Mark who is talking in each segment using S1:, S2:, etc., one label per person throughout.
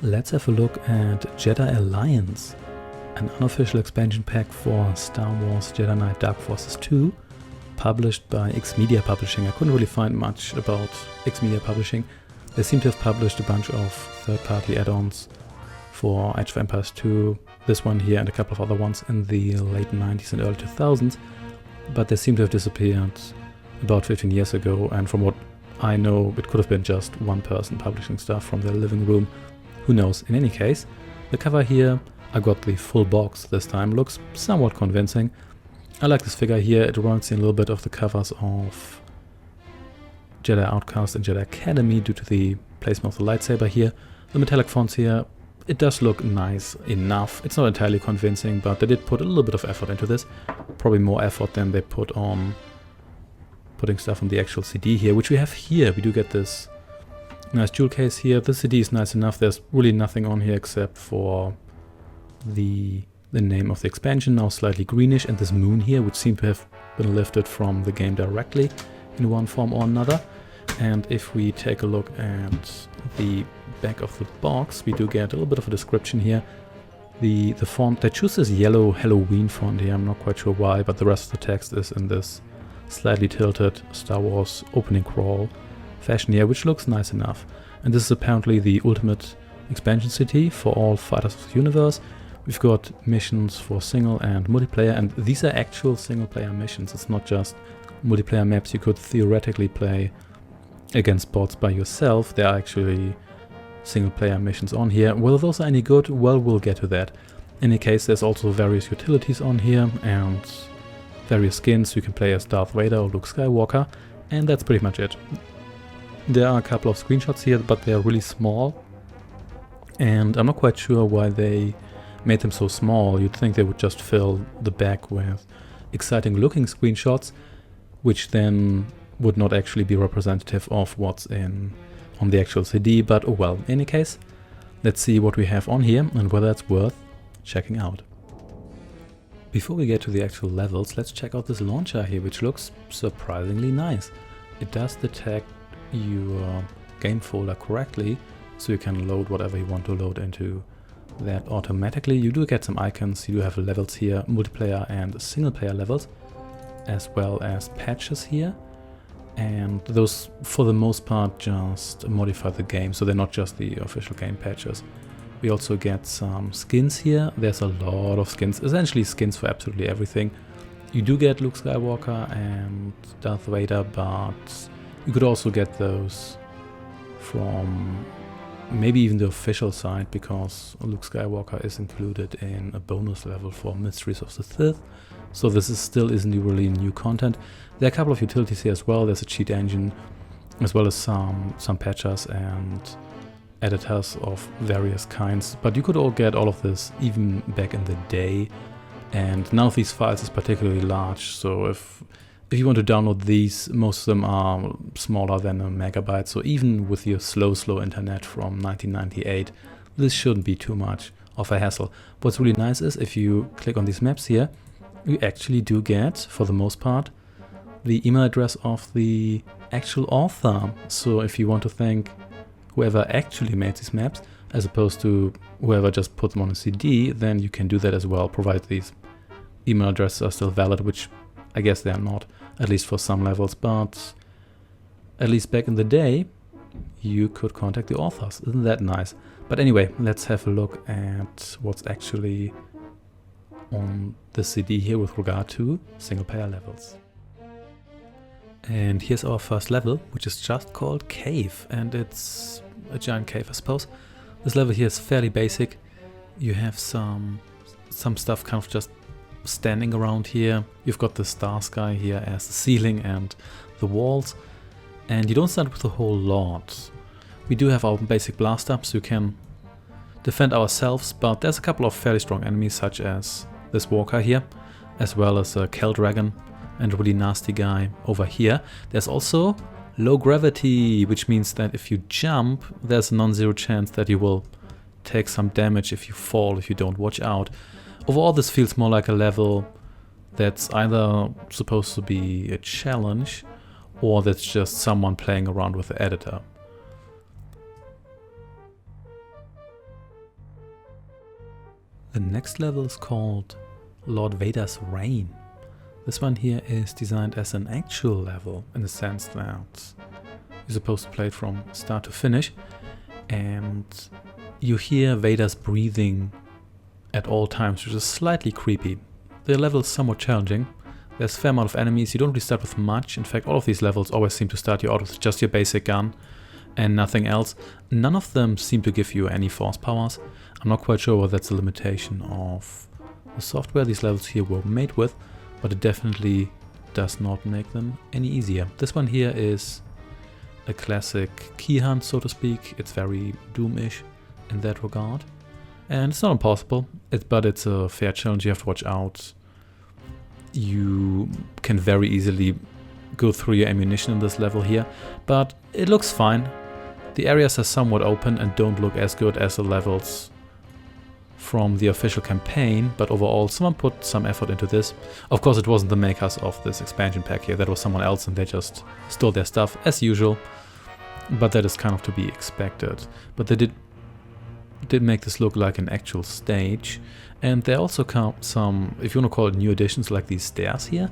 S1: Let's have a look at Jedi Alliance, an unofficial expansion pack for Star Wars Jedi Knight Dark Forces 2, published by X-Media Publishing. I couldn't really find much about X-Media Publishing. They seem to have published a bunch of third-party add-ons for Age of Empires 2, this one here and a couple of other ones in the late 90s and early 2000s, but they seem to have disappeared about 15 years ago, and from what I know, it could have been just one person publishing stuff from their living room. Who knows? In any case, the cover here, I got the full box this time, looks somewhat convincing. I like this figure here. It reminds me a little bit of the covers of Jedi Outcast and Jedi Academy due to the placement of the lightsaber here. The metallic fonts here, it does look nice enough. It's not entirely convincing, but they did put a little bit of effort into this. Probably more effort than they put on putting stuff on the actual CD here, which we have here. We do get this nice jewel case here. The CD is nice enough. There's really nothing on here except for the name of the expansion, now slightly greenish, and this moon here, which seemed to have been lifted from the game directly in one form or another. And if we take a look at the back of the box, we do get a little bit of a description here. The font, they choose this yellow Halloween font here, I'm not quite sure why, but the rest of the text is in this slightly tilted Star Wars opening crawl fashion here, which looks nice enough. And this is apparently the ultimate expansion city for all fighters of the universe. We've got missions for single and multiplayer, and these are actual single player missions. It's not just multiplayer maps you could theoretically play against bots by yourself. There are actually single player missions on here. Whether those are any good, well, we'll get to that. In any case, there's also various utilities on here and various skins. You can play as Darth Vader or Luke Skywalker, and that's pretty much it. There are a couple of screenshots here, but they're really small, and I'm not quite sure why they made them so small. You'd think they would just fill the back with exciting looking screenshots, which then would not actually be representative of what's on the actual CD, but oh well. In any case, let's see what we have on here and whether it's worth checking out. Before we get to the actual levels, let's check out this launcher here, which looks surprisingly nice. It does detect your game folder correctly, so you can load whatever you want to load into that automatically. You do get some icons, you do have levels here, multiplayer and single player levels, as well as patches here, and those for the most part just modify the game, so they're not just the official game patches. We also get some skins here. There's a lot of skins, essentially skins for absolutely everything. You do get Luke Skywalker and Darth Vader, but you could also get those from maybe even the official side, because Luke Skywalker is included in a bonus level for Mysteries of the Sith. So this still isn't really new content. There are a couple of utilities here as well. There's a cheat engine, as well as some patches and editors of various kinds. But you could all get all of this even back in the day. And none of these files is particularly large. So if you want to download these, most of them are smaller than a megabyte. So even with your slow internet from 1998, this shouldn't be too much of a hassle. What's really nice is if you click on these maps here, you actually do get, for the most part, the email address of the actual author. So if you want to thank whoever actually made these maps, as opposed to whoever just put them on a CD, then you can do that as well, provided these email addresses are still valid, which I guess they are not, at least for some levels, but at least back in the day, you could contact the authors. Isn't that nice? But anyway, let's have a look at what's actually on the CD here with regard to single player levels. And here's our first level, which is just called Cave, and it's a giant cave, I suppose. This level here is fairly basic. You have some stuff kind of just standing around here. You've got the star sky here as the ceiling and the walls, and you don't start with a whole lot. We do have our basic blaster, so you can defend ourselves, but there's a couple of fairly strong enemies, such as this walker here, as well as a Kel Dragon and a really nasty guy over here. There's also low gravity, which means that if you jump, there's a non-zero chance that you will take some damage if you fall, if you don't watch out. Overall, this feels more like a level that's either supposed to be a challenge or that's just someone playing around with the editor. The next level is called Lord Vader's Reign. This one here is designed as an actual level in the sense that you're supposed to play it from start to finish, and you hear Vader's breathing at all times, which is slightly creepy. The level is somewhat challenging. There's a fair amount of enemies. You don't really start with much. In fact, all of these levels always seem to start you out with just your basic gun and nothing else. None of them seem to give you any force powers. I'm not quite sure whether that's a limitation of the software these levels here were made with, but it definitely does not make them any easier. This one here is a classic key hunt, so to speak. It's very Doom-ish in that regard. And it's not impossible, but it's a fair challenge. You have to watch out. You can very easily go through your ammunition in this level here, but it looks fine. The areas are somewhat open and don't look as good as the levels from the official campaign, but overall someone put some effort into this. Of course, it wasn't the makers of this expansion pack here, that was someone else, and they just stole their stuff as usual, but that is kind of to be expected. But they did make this look like an actual stage, and there also come some, if you want to call it, new additions like these stairs here,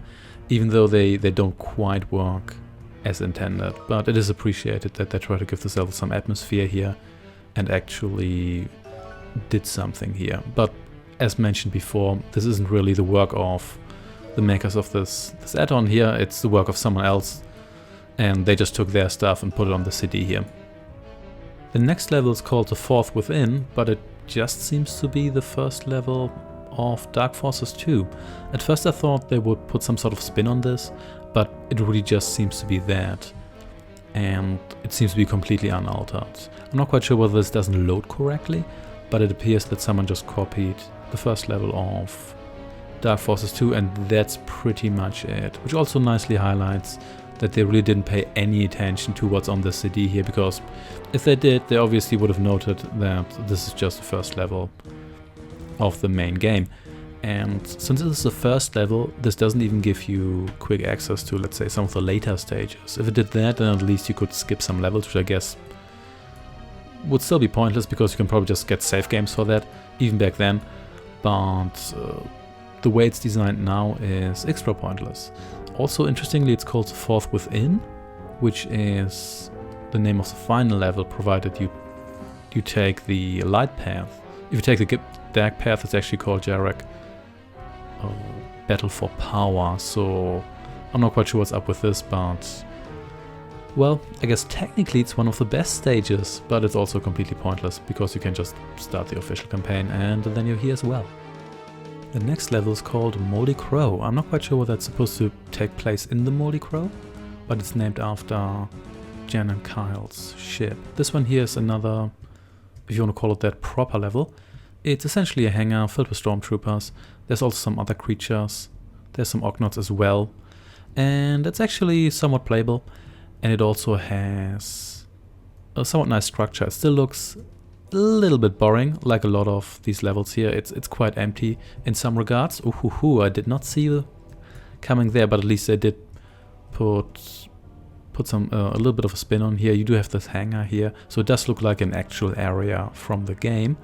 S1: even though they don't quite work as intended, but it is appreciated that they try to give this level some atmosphere here and actually did something here. But as mentioned before, this isn't really the work of the makers of this add-on here, it's the work of someone else, and they just took their stuff and put it on the CD here. The next level is called The Fourth Within, but it just seems to be the first level of Dark Forces 2. At first I thought they would put some sort of spin on this, but it really just seems to be that. And it seems to be completely unaltered. I'm not quite sure whether this doesn't load correctly, but it appears that someone just copied the first level of Dark Forces 2, and that's pretty much it. Which also nicely highlights that they really didn't pay any attention to what's on the CD here, because if they did, they obviously would have noted that this is just the first level of the main game. And since this is the first level, this doesn't even give you quick access to, let's say, some of the later stages. If it did that, then at least you could skip some levels, which I guess would still be pointless, because you can probably just get save games for that, even back then. But the way it's designed now is extra pointless. Also, interestingly, it's called The Fourth Within, which is the name of the final level, provided you take the light path. If you take the dark path, it's actually called Jarek Battle for Power, so I'm not quite sure what's up with this, but well, I guess technically it's one of the best stages, but it's also completely pointless, because you can just start the official campaign and then you're here as well. The next level is called Maury Crow. I'm not quite sure whether that's supposed to take place in the Maury Crow, but it's named after Jen and Kyle's ship. This one here is another, if you want to call it that, proper level. It's essentially a hangar filled with stormtroopers. There's also some other creatures. There's some Ognots as well. And it's actually somewhat playable. And it also has a somewhat nice structure. It still looks a little bit boring, like a lot of these levels here. It's quite empty in some regards. Ooh, I did not see you coming there, but at least they did put some a little bit of a spin on here. You do have this hangar here, so it does look like an actual area from the game,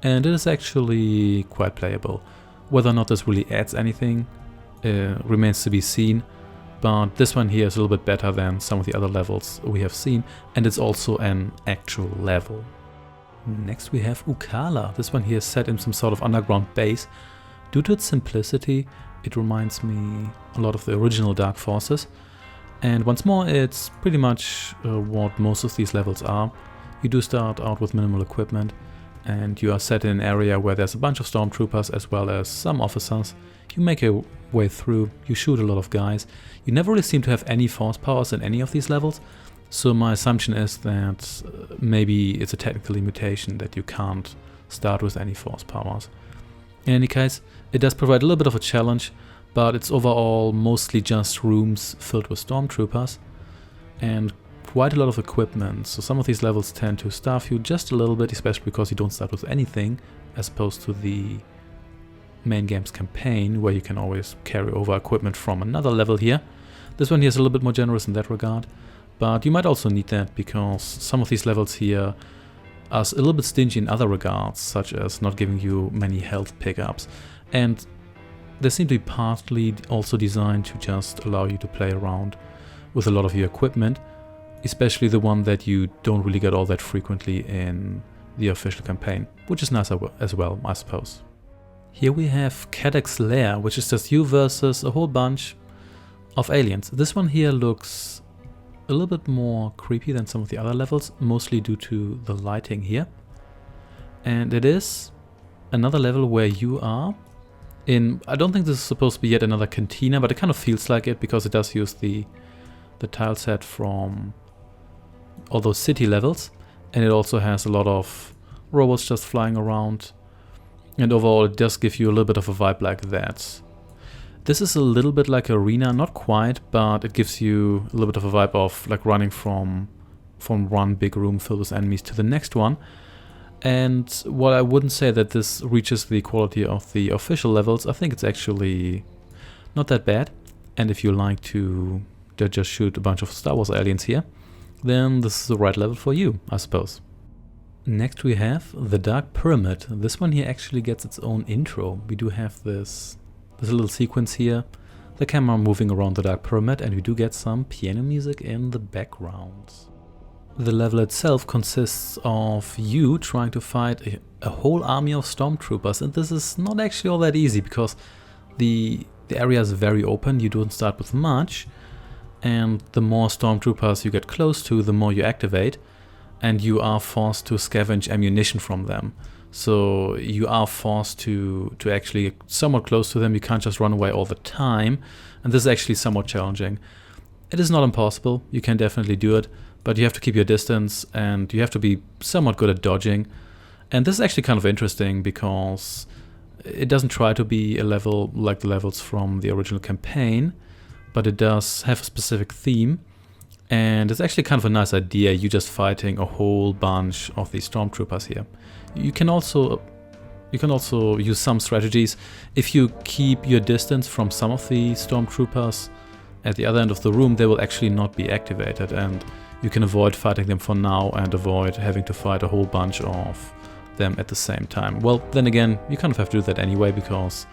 S1: and it is actually quite playable. Whether or not this really adds anything remains to be seen, but this one here is a little bit better than some of the other levels we have seen, and it's also an actual level. Next we have Mukalla. This one here is set in some sort of underground base. Due to its simplicity, it reminds me a lot of the original Dark Forces. And once more, it's pretty much what most of these levels are. You do start out with minimal equipment, and you are set in an area where there's a bunch of stormtroopers as well as some officers. You make your way through, you shoot a lot of guys. You never really seem to have any force powers in any of these levels. So my assumption is that maybe it's a technical limitation that you can't start with any force powers. In any case, it does provide a little bit of a challenge, but it's overall mostly just rooms filled with stormtroopers and quite a lot of equipment. So some of these levels tend to starve you just a little bit, especially because you don't start with anything, as opposed to the main game's campaign, where you can always carry over equipment from another level here. This one here is a little bit more generous in that regard. But you might also need that, because some of these levels here are a little bit stingy in other regards, such as not giving you many health pickups. And they seem to be partly also designed to just allow you to play around with a lot of your equipment, especially the one that you don't really get all that frequently in the official campaign, which is nice as well, I suppose. Here we have Cadex's Lair, which is just you versus a whole bunch of aliens. This one here looks a little bit more creepy than some of the other levels, mostly due to the lighting here. And it is another level where you are in, I don't think this is supposed to be yet another cantina, but it kind of feels like it because it does use the tile set from all those city levels, and it also has a lot of robots just flying around, and overall it does give you a little bit of a vibe like that. This is a little bit like Arena, not quite, but it gives you a little bit of a vibe of like running from one big room filled with enemies to the next one. And while I wouldn't say that this reaches the quality of the official levels, I think it's actually not that bad. And if you like to just shoot a bunch of Star Wars aliens here, then this is the right level for you, I suppose. Next we have the Dark Pyramid. This one here actually gets its own intro. We do have this little sequence here, the camera moving around the Dark Pyramid, and we do get some piano music in the background. The level itself consists of you trying to fight a whole army of stormtroopers, and this is not actually all that easy because the area is very open. You don't start with much, and the more stormtroopers you get close to, the more you activate, and you are forced to scavenge ammunition from them. So you are forced to actually get somewhat close to them. You can't just run away all the time, and this is actually somewhat challenging. It is not impossible, you can definitely do it, but you have to keep your distance and you have to be somewhat good at dodging. And this is actually kind of interesting because it doesn't try to be a level like the levels from the original campaign, but it does have a specific theme. And it's actually kind of a nice idea, you just fighting a whole bunch of these stormtroopers here. You can also use some strategies. If you keep your distance from some of the stormtroopers at the other end of the room, they will actually not be activated, and you can avoid fighting them for now and avoid having to fight a whole bunch of them at the same time. Well, then again, you kind of have to do that anyway, because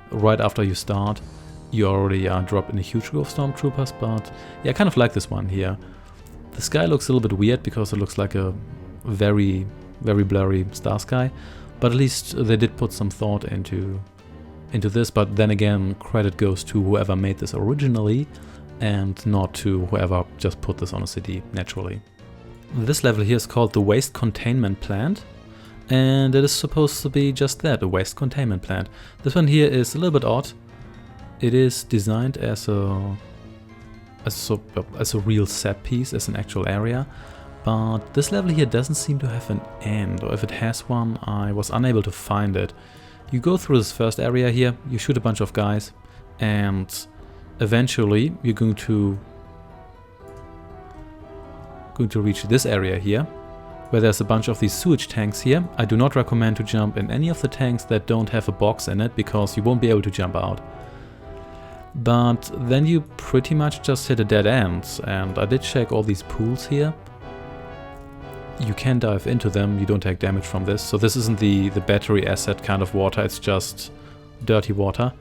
S1: right after you start, you already are dropped in a huge group of stormtroopers. But yeah, I kind of like this one here. The sky looks a little bit weird because it looks like a very blurry star sky, but at least they did put some thought into this. But then again, credit goes to whoever made this originally and not to whoever just put this on a CD naturally. This level here is called the Waste Containment Plant, and it is supposed to be just that, a waste containment plant. This one here is a little bit odd. It is designed as a real set piece, as an actual area, but this level here doesn't seem to have an end, or if it has one, I was unable to find it. You go through this first area here, you shoot a bunch of guys, and eventually you're going to reach this area here, where there's a bunch of these sewage tanks here. I do not recommend to jump in any of the tanks that don't have a box in it, because you won't be able to jump out. But then you pretty much just hit a dead end, and I did check all these pools here. You can dive into them, you don't take damage from this. So this isn't the battery acid kind of water, it's just dirty water.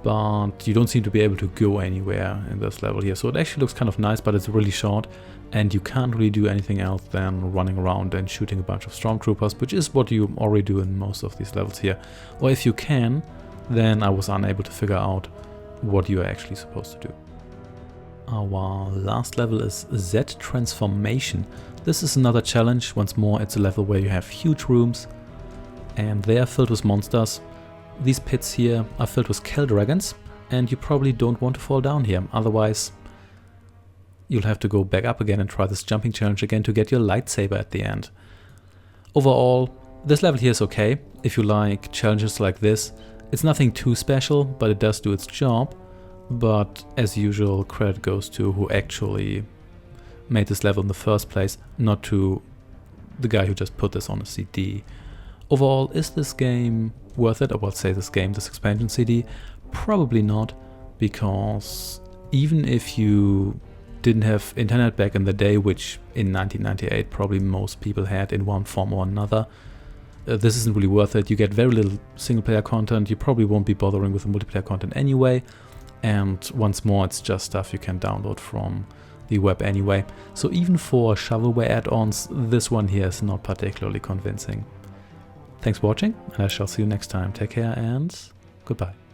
S1: But you don't seem to be able to go anywhere in this level here. So it actually looks kind of nice, but it's really short, and you can't really do anything else than running around and shooting a bunch of stormtroopers, which is what you already do in most of these levels here. Or if you can, then I was unable to figure out what you're actually supposed to do. Our last level is Z Transformation. This is another challenge. Once more, it's a level where you have huge rooms and they are filled with monsters. These pits here are filled with Kell dragons, and you probably don't want to fall down here, otherwise you'll have to go back up again and try this jumping challenge again to get your lightsaber at the end. Overall, this level here is okay if you like challenges like this. It's nothing too special, but it does do its job. But as usual, credit goes to who actually made this level in the first place, not to the guy who just put this on a CD. Overall, is this game worth it? Or well, say this expansion CD? Probably not, because even if you didn't have internet back in the day, which in 1998 probably most people had in one form or another, this isn't really worth it. You get very little single-player content. You probably won't be bothering with the multiplayer content anyway. And once more, it's just stuff you can download from the web anyway. So even for shovelware add-ons, this one here is not particularly convincing. Thanks for watching, and I shall see you next time. Take care and goodbye.